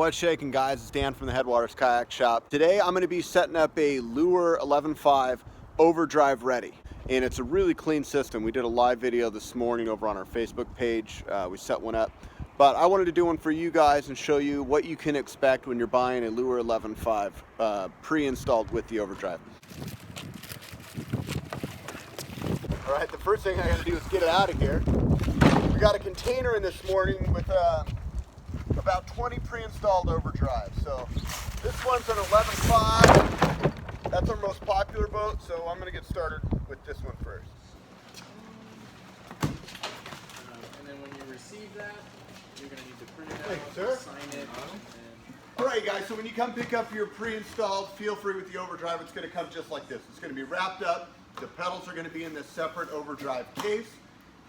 What's shaking, guys? It's Dan from the Headwaters Kayak Shop. Today I'm going to be setting up a Lure 11.5 Overdrive ready, and it's a really clean system. We did a live video this morning over on our Facebook page. We set one up, but I wanted to do one for you guys and show you what you can expect when you're buying a Lure 11.5 pre-installed with the Overdrive. All right, the first thing I got to do is get it out of here. We got a container in this morning with about 20 pre-installed Overdrive. So this one's an 11.5. That's our most popular boat, so I'm going to get started with this one first. And then when you receive that, you're going to need to print it out, Thank you, sir. Sign it. Alright guys, so when you come pick up your pre-installed Feelfree with the Overdrive, it's going to come just like this. It's going to be wrapped up. The pedals are going to be in this separate Overdrive case,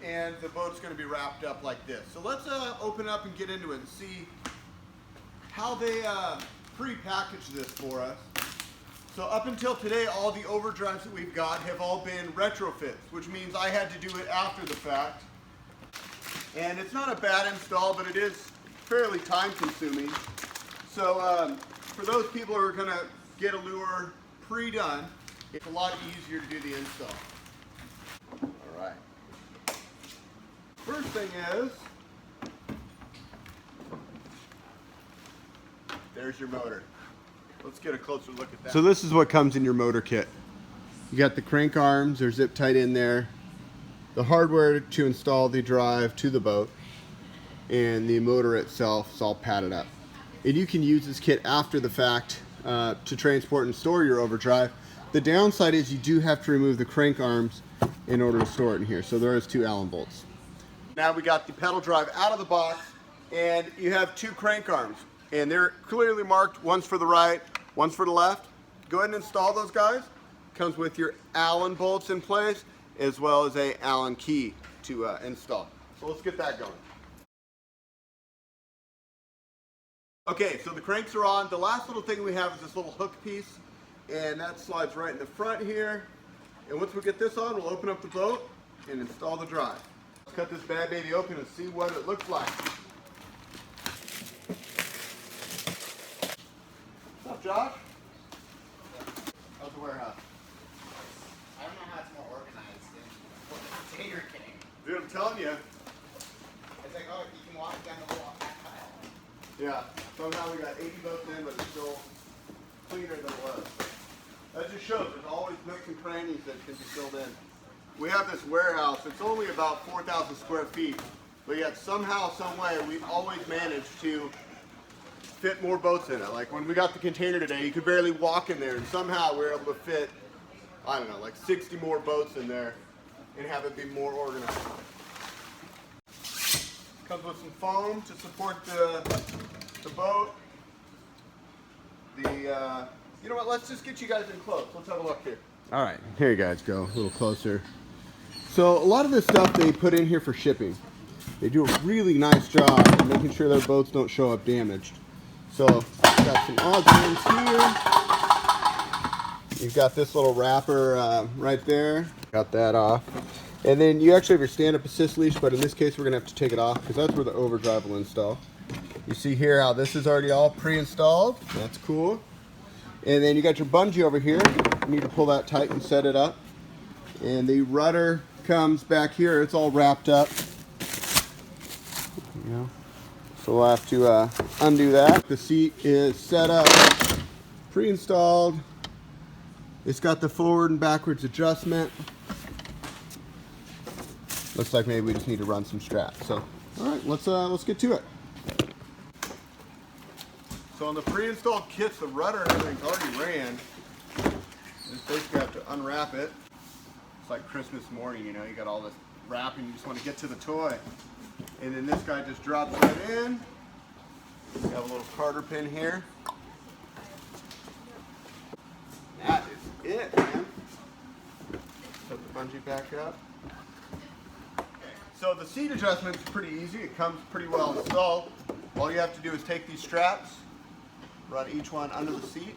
and the boat's going to be wrapped up like this. So let's open up and get into it and see how they pre-packaged this for us. So up until today, all the Overdrives that we've got have all been retrofits, which means I had to do it after the fact. And it's not a bad install, but it is fairly time consuming. So for those people who are going to get a lure pre-done, it's a lot easier to do the install. All right. First thing is, there's your motor. Let's get a closer look at that. So this is what comes in your motor kit. You got the crank arms, they're zip tight in there, the hardware to install the drive to the boat, and the motor itself is all padded up. And you can use this kit after the fact to transport and store your Overdrive. The downside is you do have to remove the crank arms in order to store it in here. So there is 2 Allen bolts. Now we got the pedal drive out of the box, and you have 2 crank arms, and they're clearly marked. One's for the right, one's for the left. Go ahead and install those guys. Comes with your Allen bolts in place, as well as a Allen key to install. So let's get that going. Okay, so the cranks are on. The last little thing we have is this little hook piece, and that slides right in the front here. And once we get this on, we'll open up the boat and install the drive. Let's cut this bad baby open and see what it looks like. What's up, Josh? How's the warehouse? I don't know how it's more organized than what the container came. Dude, I'm telling you. It's like, oh, you can walk down the whole back aisle. Yeah, somehow we got 80 boats in, but it's still cleaner than it was. That just shows there's always nooks and crannies that can be filled in. We have this warehouse. It's only about 4,000 square feet, but yet somehow, some way, we've always managed to fit more boats in it. Like when we got the container today, you could barely walk in there, and somehow we were able to fit, I don't know, like 60 more boats in there and have it be more organized. Comes with some foam to support the boat. You know what, let's just get you guys in close. Let's have a look here. All right, here you guys go, a little closer. So a lot of this stuff they put in here for shipping. They do a really nice job of making sure their boats don't show up damaged. So got some odds and ends here. You've got this little wrapper right there. Got that off. And then you actually have your stand-up assist leash, but in this case we're gonna have to take it off because that's where the Overdrive will install. You see here how this is already all pre-installed. That's cool. And then you got your bungee over here. You need to pull that tight and set it up. And the rudder comes back here. It's all wrapped up. So we'll have to undo that. The seat is set up, pre-installed. It's got the forward and backwards adjustment. Looks like maybe we just need to run some straps. So, all right, let's get to it. So on the pre-installed kits, the rudder and everything's already ran. Just basically have to unwrap it. It's like Christmas morning, you know, you got all this wrapping, you just want to get to the toy. And then this guy just drops right in. We have a little Carter pin here. That is it, man. Set the bungee back up. So the seat adjustment is pretty easy. It comes pretty well installed. All you have to do is take these straps, run each one under the seat,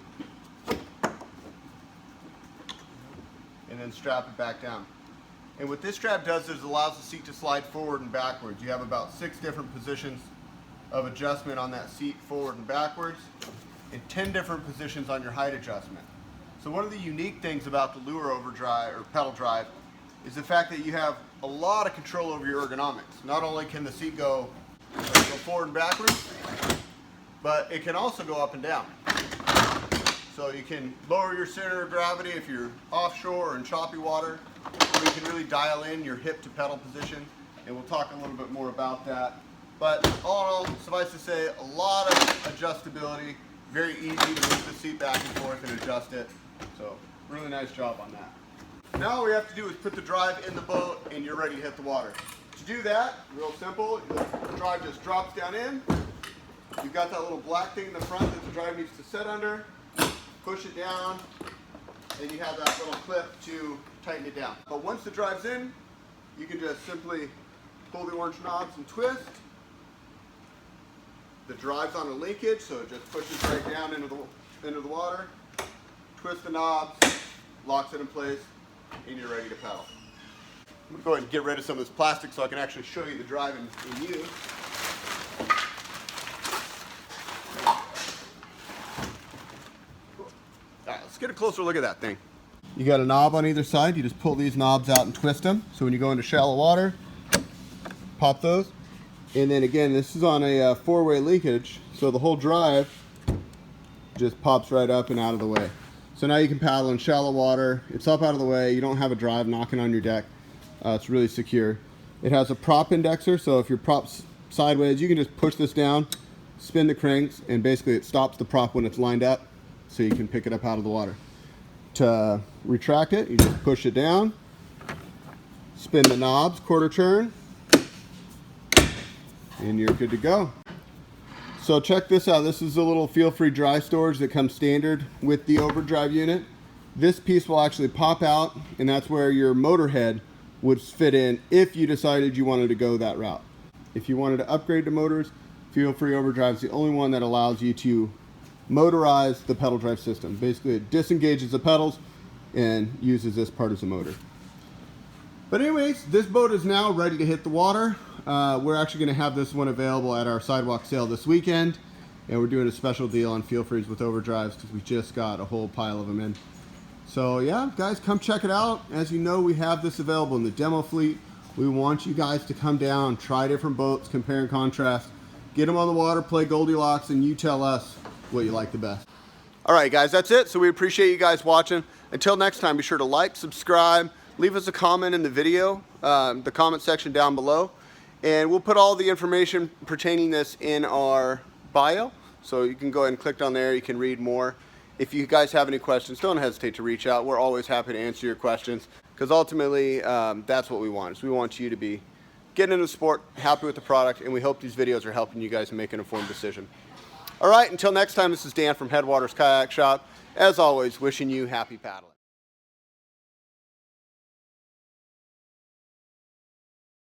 and then strap it back down. And what this strap does is it allows the seat to slide forward and backwards. You have about 6 different positions of adjustment on that seat forward and backwards, and 10 different positions on your height adjustment. So one of the unique things about the Lure Overdrive or pedal drive is the fact that you have a lot of control over your ergonomics. Not only can the seat go forward and backwards, but it can also go up and down. So you can lower your center of gravity if you're offshore or in choppy water, or you can really dial in your hip to pedal position, and we'll talk a little bit more about that. But all in all, suffice to say, a lot of adjustability, very easy to move the seat back and forth and adjust it. So really nice job on that. Now all we have to do is put the drive in the boat and you're ready to hit the water. To do that, real simple, the drive just drops down in. You've got that little black thing in the front that the drive needs to sit under. Push it down, and you have that little clip to tighten it down. But once the drive's in, you can just simply pull the orange knobs and twist. The drive's on a linkage, so it just pushes right down into the water. Twist the knobs, locks it in place, and you're ready to pedal. I'm going to go ahead and get rid of some of this plastic so I can actually show you the drive in use. Alright, let's get a closer look at that thing. You got a knob on either side. You just pull these knobs out and twist them. So when you go into shallow water, pop those. And then again, this is on a four-way linkage, so the whole drive just pops right up and out of the way. So now you can paddle in shallow water. It's up out of the way. You don't have a drive knocking on your deck. It's really secure. It has a prop indexer, so if your prop's sideways, you can just push this down, spin the cranks, and basically it stops the prop when it's lined up, so you can pick it up out of the water. To retract it, you just push it down, spin the knobs, quarter turn, and you're good to go. So check this out. This is a little Feelfree dry storage that comes standard with the Overdrive unit. This piece will actually pop out, and that's where your motor head would fit in if you decided you wanted to go that route. If you wanted to upgrade to motors, Feelfree Overdrive is the only one that allows you to motorize the pedal drive system. Basically, it disengages the pedals and uses this part as a motor. But anyways, this boat is now ready to hit the water. We're actually going to have this one available at our sidewalk sale this weekend, and we're doing a special deal on Feelfrees with Overdrives because we just got a whole pile of them in. So yeah, guys, come check it out. As you know, we have this available in the demo fleet. We want you guys to come down, try different boats, compare and contrast, get them on the water, play Goldilocks, and you tell us what you like the best. All right, guys, that's it. So we appreciate you guys watching. Until next time, be sure to like, subscribe, leave us a comment in the video, the comment section down below, and we'll put all the information pertaining this in our bio. So you can go ahead and click on there. You can read more. If you guys have any questions, don't hesitate to reach out. We're always happy to answer your questions because ultimately that's what we want. Is we want you to be getting into the sport, happy with the product, and we hope these videos are helping you guys make an informed decision. All right, until next time, this is Dan from Headwaters Kayak Shop. As always, wishing you happy paddling.